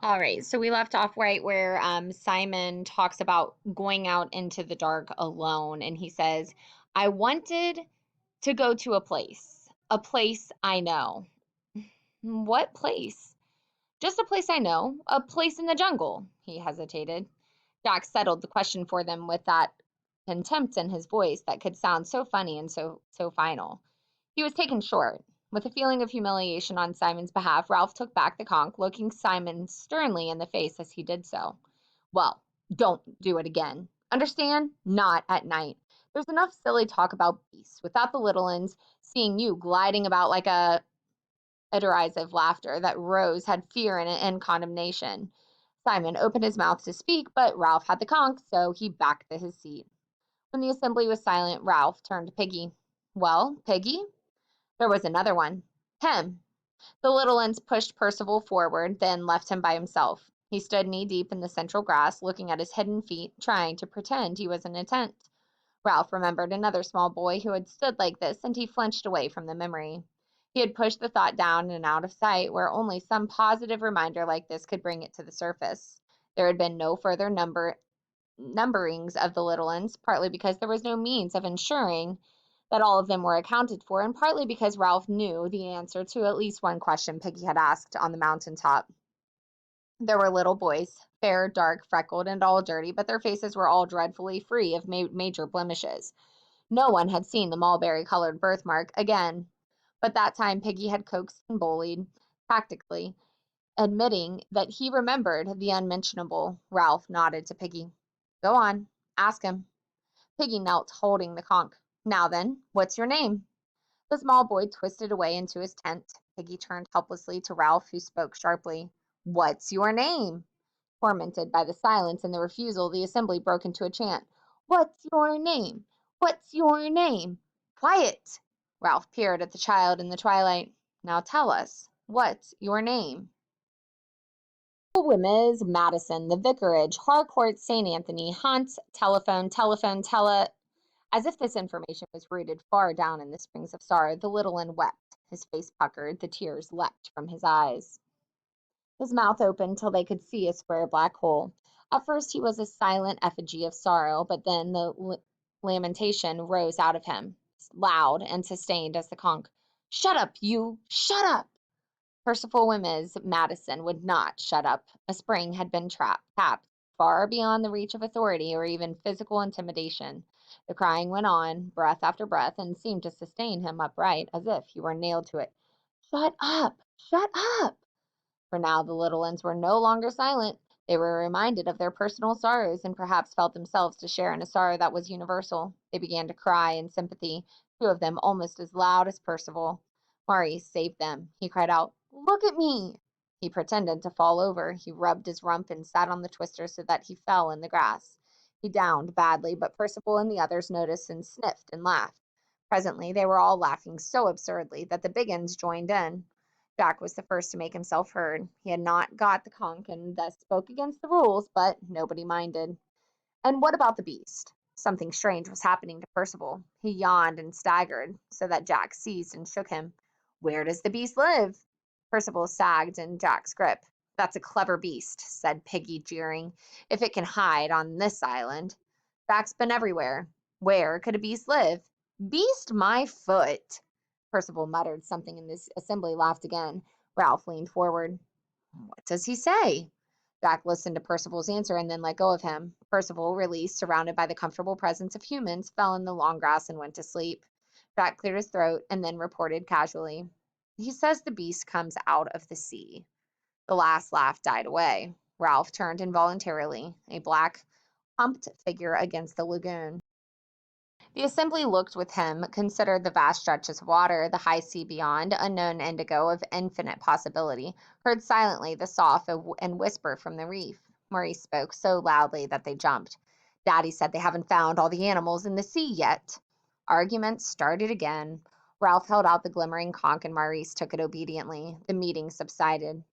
All right, so we left off right where Simon talks about going out into the dark alone, and he says, I wanted to go to a place I know. What place? Just a place I know, a place in the jungle. He hesitated. Jack settled the question for them with that contempt in his voice that could sound so funny and so final. He was taken short. With a feeling of humiliation on Simon's behalf, Ralph took back the conch, looking Simon sternly in the face as he did so. Well, don't do it again. Understand? Not at night. There's enough silly talk about beasts without the little uns seeing you gliding about like a derisive laughter that rose had fear in it and condemnation. Simon opened his mouth to speak, but Ralph had the conch, so he backed to his seat. When the assembly was silent, Ralph turned to Piggy. Well, Piggy? There was another one. Him. The little uns pushed Percival forward, then left him by himself. He stood knee-deep in the central grass, looking at his hidden feet, trying to pretend he was in a tent. Ralph remembered another small boy who had stood like this, and he flinched away from the memory. He had pushed the thought down and out of sight, where only some positive reminder like this could bring it to the surface. There had been no further numberings of the little uns, partly because there was no means of ensuring that all of them were accounted for, and partly because Ralph knew the answer to at least one question Piggy had asked on the mountain top. There were little boys, fair, dark, freckled, and all dirty, but their faces were all dreadfully free of major blemishes. No one had seen the mulberry-colored birthmark again. But that time Piggy had coaxed and bullied, tactically, admitting that he remembered the unmentionable. Ralph nodded to Piggy. Go on, ask him. Piggy knelt, holding the conch. Now then, what's your name? The small boy twisted away into his tent. Piggy turned helplessly to Ralph, who spoke sharply. What's your name? Tormented by the silence and the refusal, the assembly broke into a chant. What's your name? What's your name? Quiet! Ralph peered at the child in the twilight. Now tell us, what's your name? Ms. Madison, the vicarage, Harcourt, St. Anthony, Hunt, telephone, As if this information was rooted far down in the springs of sorrow, the little un wept. His face puckered, the tears leapt from his eyes. His mouth opened till they could see a square black hole. At first he was a silent effigy of sorrow, but then the lamentation rose out of him, loud and sustained as the conch. Shut up, you! Shut up! Percival Wemyss Madison would not shut up. A spring had been tapped, far beyond the reach of authority or even physical intimidation. The crying went on, breath after breath, and seemed to sustain him upright, as if he were nailed to it. Shut up! Shut up! For now the little uns were no longer silent. They were reminded of their personal sorrows, and perhaps felt themselves to share in a sorrow that was universal. They began to cry in sympathy, two of them almost as loud as Percival. Maurice saved them. He cried out, Look at me! He pretended to fall over. He rubbed his rump and sat on the twister so that he fell in the grass. He downed badly, but Percival and the others noticed and sniffed and laughed. Presently they were all laughing so absurdly that the big uns joined in. Jack was the first to make himself heard. He had not got the conch and thus spoke against the rules, but nobody minded. And what about the beast? Something strange was happening to Percival. He yawned and staggered, so that Jack seized and shook him. Where does the beast live? Percival sagged in Jack's grip. That's a clever beast, said Piggy, jeering, if it can hide on this island. Jack's been everywhere. Where could a beast live? Beast my foot! Percival muttered something and the assembly laughed again. Ralph leaned forward. What does he say? Jack listened to Percival's answer and then let go of him. Percival, released, surrounded by the comfortable presence of humans, fell in the long grass and went to sleep. Jack cleared his throat and then reported casually. He says the beast comes out of the sea. The last laugh died away. Ralph turned involuntarily, a black, humped figure against the lagoon. The assembly looked with him, considered the vast stretches of water, the high sea beyond, unknown indigo of infinite possibility, heard silently the sough and whisper from the reef. Maurice spoke so loudly that they jumped. Daddy said they haven't found all the animals in the sea yet. Arguments started again. Ralph held out the glimmering conch and Maurice took it obediently. The meeting subsided.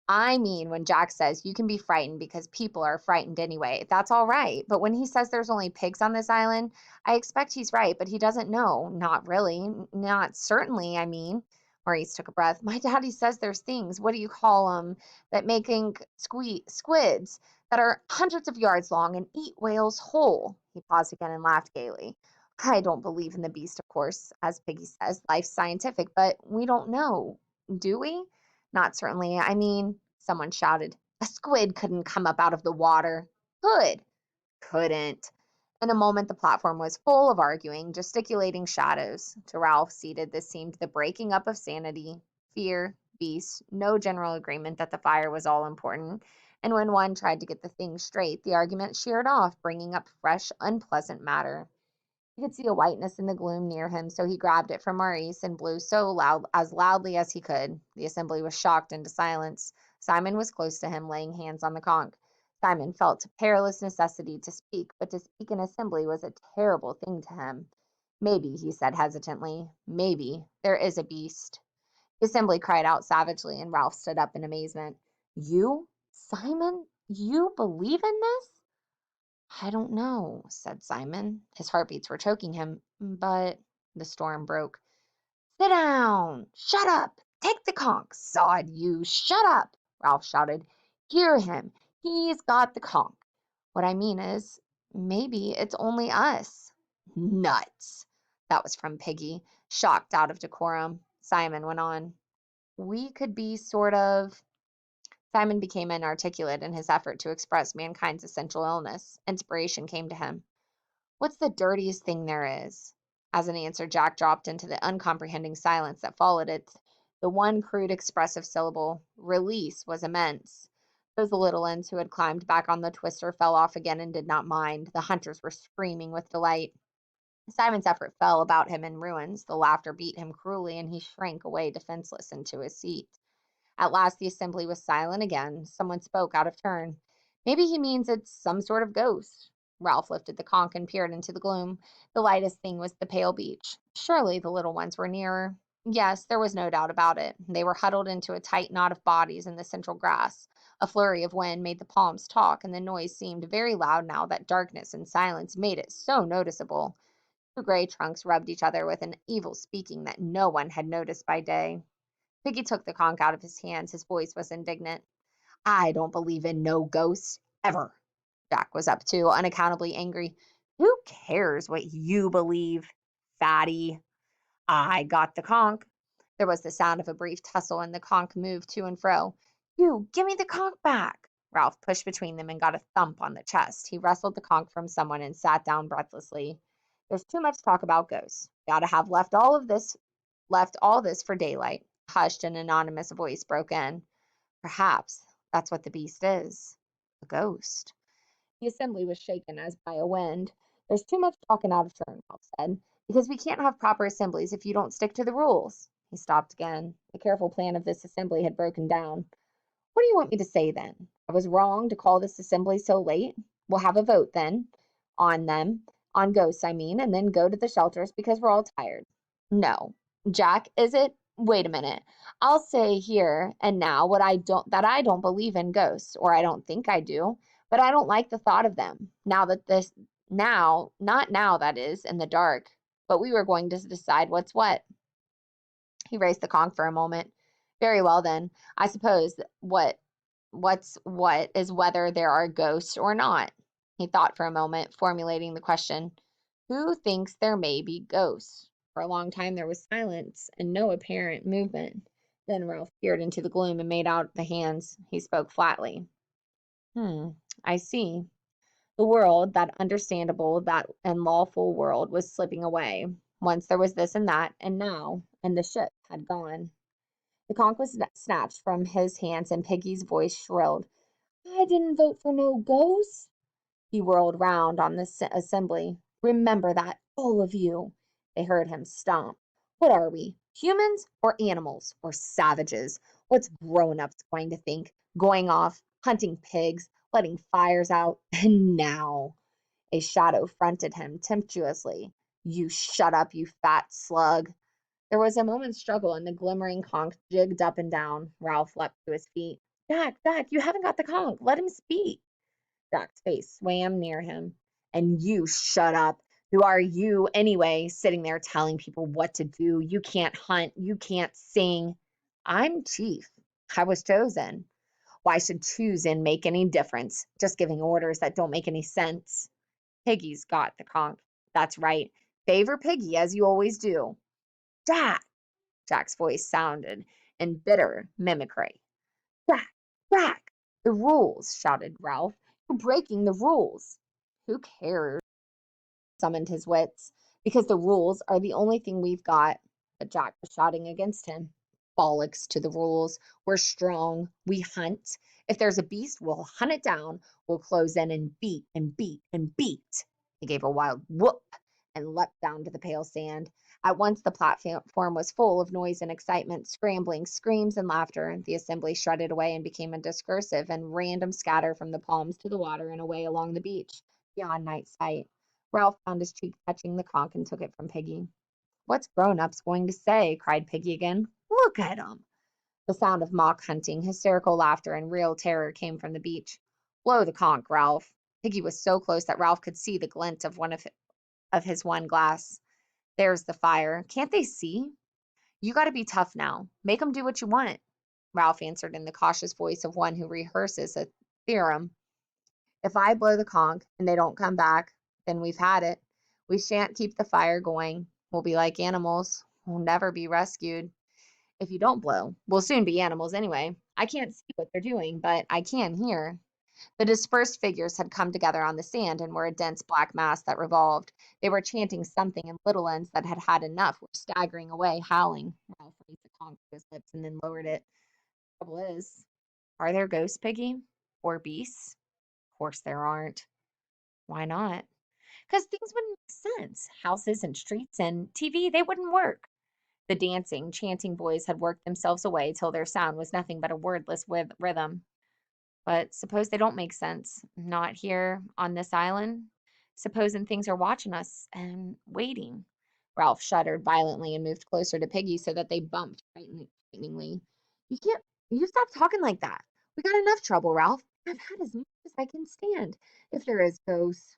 I mean, when Jack says you can be frightened because people are frightened anyway, that's all right. But when he says there's only pigs on this island, I expect he's right, but he doesn't know. Not really. Not certainly, I mean. Maurice took a breath. My daddy says there's things, what do you call them, that making squids that are hundreds of yards long and eat whales whole. He paused again and laughed gaily. I don't believe in the beast, of course, as Piggy says. Life's scientific, but we don't know, do we? Not certainly. I mean, someone shouted. A squid couldn't come up out of the water. Could. Couldn't. In a moment, the platform was full of arguing, gesticulating shadows. To Ralph, seated, this seemed the breaking up of sanity, fear, beasts, no general agreement that the fire was all important. And when one tried to get the thing straight, the argument sheared off, bringing up fresh, unpleasant matter. He could see a whiteness in the gloom near him, so he grabbed it from Maurice and blew so loud as loudly as he could. The assembly was shocked into silence. Simon was close to him, laying hands on the conch. Simon felt a perilous necessity to speak, but to speak in assembly was a terrible thing to him. Maybe, he said hesitantly, maybe there is a beast. The assembly cried out savagely, and Ralph stood up in amazement. You, Simon, you believe in this? I don't know, said Simon. His heartbeats were choking him, but the storm broke. Sit down! Shut up! Take the conch! Sod you! Shut up! Ralph shouted. Hear him! He's got the conch. What I mean is, maybe it's only us. Nuts! That was from Piggy, shocked out of decorum. Simon went on. We could be sort of. Simon became inarticulate in his effort to express mankind's essential illness. Inspiration came to him. What's the dirtiest thing there is? As an answer, Jack dropped into the uncomprehending silence that followed it. The one crude expressive syllable, release, was immense. Those little ones who had climbed back on the twister fell off again and did not mind. The hunters were screaming with delight. Simon's effort fell about him in ruins. The laughter beat him cruelly, and he shrank away defenseless into his seat. At last the assembly was silent again. Someone spoke out of turn. Maybe he means it's some sort of ghost. Ralph lifted the conch and peered into the gloom. The lightest thing was the pale beach. Surely the little ones were nearer. Yes, there was no doubt about it. They were huddled into a tight knot of bodies in the central grass. A flurry of wind made the palms talk, and the noise seemed very loud now that darkness and silence made it so noticeable. Two gray trunks rubbed each other with an evil speaking that no one had noticed by day. Piggy took the conch out of his hands. His voice was indignant. I don't believe in no ghosts, ever. Jack was up too, unaccountably angry. Who cares what you believe, fatty? I got the conch. There was the sound of a brief tussle, and the conch moved to and fro. You, give me the conch back. Ralph pushed between them and got a thump on the chest. He wrestled the conch from someone and sat down breathlessly. There's too much talk about ghosts. Gotta have left all this for daylight. Hushed, an anonymous voice broke in. Perhaps that's what the beast is. A ghost. The assembly was shaken as by a wind. There's too much talking out of turn, Ralph said, because we can't have proper assemblies if you don't stick to the rules. He stopped again. The careful plan of this assembly had broken down. What do you want me to say then? I was wrong to call this assembly so late? We'll have a vote then on them, on ghosts, I mean, and then go to the shelters because we're all tired. No. Jack, is it? Wait a minute. I'll say here and now what I don't believe in ghosts, or I don't think I do, but I don't like the thought of them. Not now that is, in the dark, but we were going to decide what's what. He raised the conch for a moment. Very well then. I suppose what's what is whether there are ghosts or not. He thought for a moment, formulating the question, who thinks there may be ghosts? For a long time there was silence and no apparent movement. Then Ralph peered into the gloom and made out the hands. He spoke flatly. I see. The world, that understandable, that and lawful world, was slipping away. Once there was this and that, and now, and the ship had gone. The conch was snatched from his hands, and Piggy's voice shrilled. I didn't vote for no ghosts. He whirled round on the assembly. Remember that, all of you. They heard him stomp. What are we, humans or animals or savages? What's grown-ups going to think? Going off, hunting pigs, letting fires out, and now. A shadow fronted him tempestuously. You shut up, you fat slug. There was a moment's struggle, and the glimmering conch jigged up and down. Ralph leapt to his feet. Jack, you haven't got the conch. Let him speak. Jack's face swam near him. And you shut up. Who are you anyway, sitting there telling people what to do? You can't hunt, you can't sing. I'm chief. I was chosen. Why should choosing make any difference? Just giving orders that don't make any sense. Piggy's got the conch. That's right. Favor Piggy as you always do. Jack! Jack's voice sounded in bitter mimicry. Jack! Jack! The rules, shouted Ralph. You're breaking the rules. Who cares? Summoned his wits. Because the rules are the only thing we've got. But Jack was shouting against him. Bollocks to the rules. We're strong. We hunt. If there's a beast, we'll hunt it down. We'll close in and beat and beat and beat. He gave a wild whoop and leapt down to the pale sand. At once the platform was full of noise and excitement, scrambling, screams, and laughter. The assembly shredded away and became a discursive and random scatter from the palms to the water and away along the beach, beyond night sight. Ralph found his cheek touching the conch and took it from Piggy. What's grown-ups going to say? Cried Piggy again. Look at 'em. The sound of mock hunting, hysterical laughter, and real terror came from the beach. Blow the conch, Ralph. Piggy was so close that Ralph could see the glint of his one glass. There's the fire. Can't they see? You got to be tough now. Make 'em do what you want. Ralph answered in the cautious voice of one who rehearses a theorem. If I blow the conch and they don't come back, then we've had it. We shan't keep the fire going. We'll be like animals. We'll never be rescued. If you don't blow, we'll soon be animals anyway. I can't see what they're doing, but I can hear. The dispersed figures had come together on the sand and were a dense black mass that revolved. They were chanting something, and little ends that had had enough were staggering away, howling. Ralph raised the conch to his lips and then lowered it. The trouble is, are there ghosts, Piggy? Or beasts? Of course there aren't. Why not? Because things wouldn't make sense. Houses and streets and TV, they wouldn't work. The dancing, chanting boys had worked themselves away till their sound was nothing but a wordless rhythm. But suppose they don't make sense. Not here on this island. Supposing things are watching us and waiting. Ralph shuddered violently and moved closer to Piggy so that they bumped frighteningly. You can't, you stop talking like that. We got enough trouble, Ralph. I've had as much as I can stand. If there is ghosts,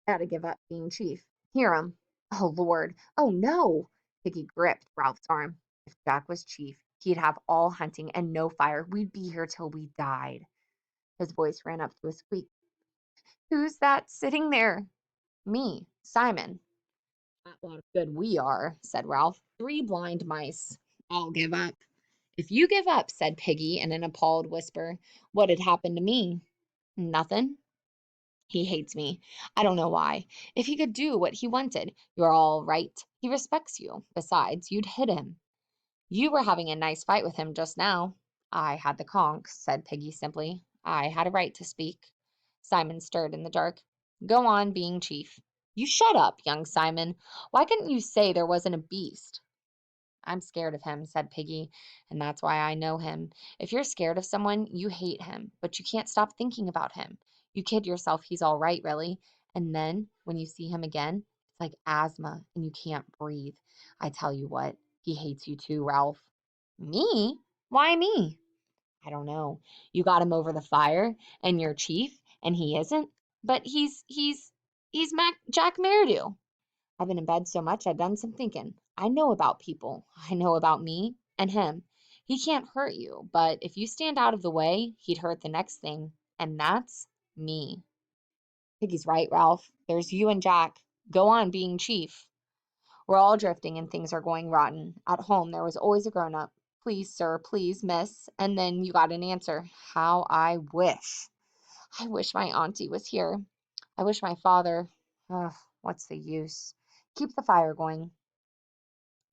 I ought to give up being chief. Hear 'em. Oh, Lord. Oh, no. Piggy gripped Ralph's arm. If Jack was chief, he'd have all hunting and no fire. We'd be here till we died. His voice ran up to a squeak. Who's that sitting there? Me, Simon. That lot of good we are, said Ralph. 3 blind mice. I'll give up. If you give up, said Piggy in an appalled whisper, what'd happen to me? Nothing. He hates me. I don't know why. If he could do what he wanted, you're all right. He respects you. Besides, you'd hit him. You were having a nice fight with him just now. I had the conch, said Piggy simply. I had a right to speak. Simon stirred in the dark. Go on being chief. You shut up, young Simon. Why couldn't you say there wasn't a beast? I'm scared of him, said Piggy, and that's why I know him. If you're scared of someone, you hate him, but you can't stop thinking about him. You kid yourself he's all right, really. And then, when you see him again, it's like asthma and you can't breathe. I tell you what, he hates you too, Ralph. Me? Why me? I don't know. You got him over the fire, and you're chief, and he isn't. But he's Jack Merridew. I've been in bed so much I've done some thinking. I know about people. I know about me and him. He can't hurt you, but if you stand out of the way, he'd hurt the next thing, and that's me. Piggy's right, Ralph. There's you and Jack. Go on being chief. We're all drifting and things are going rotten. At home, there was always a grown up. Please, sir, please, miss. And then you got an answer. How I wish. I wish my auntie was here. I wish my father. Ugh, what's the use? Keep the fire going.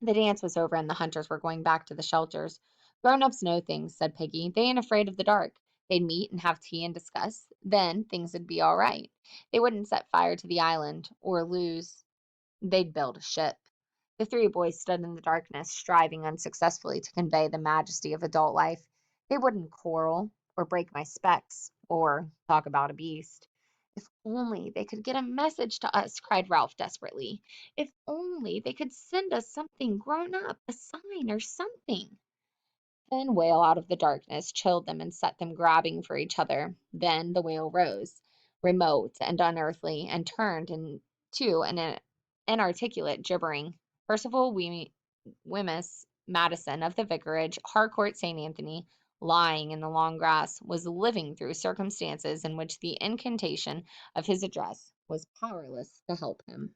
The dance was over and the hunters were going back to the shelters. Grown-ups know things, said Piggy. They ain't afraid of the dark. They'd meet and have tea and discuss. Then things would be all right. They wouldn't set fire to the island or lose. They'd build a ship. The 3 boys stood in the darkness, striving unsuccessfully to convey the majesty of adult life. They wouldn't quarrel, or break my specs, or talk about a beast. If only they could get a message to us, cried Ralph desperately. If only they could send us something grown up, a sign or something. Then wail out of the darkness chilled them and set them grabbing for each other. Then the wail rose, remote and unearthly, and turned and to an inarticulate gibbering. Percival Wemyss Madison of the vicarage, Harcourt St. Anthony, lying in the long grass, was living through circumstances in which the incantation of his address was powerless to help him.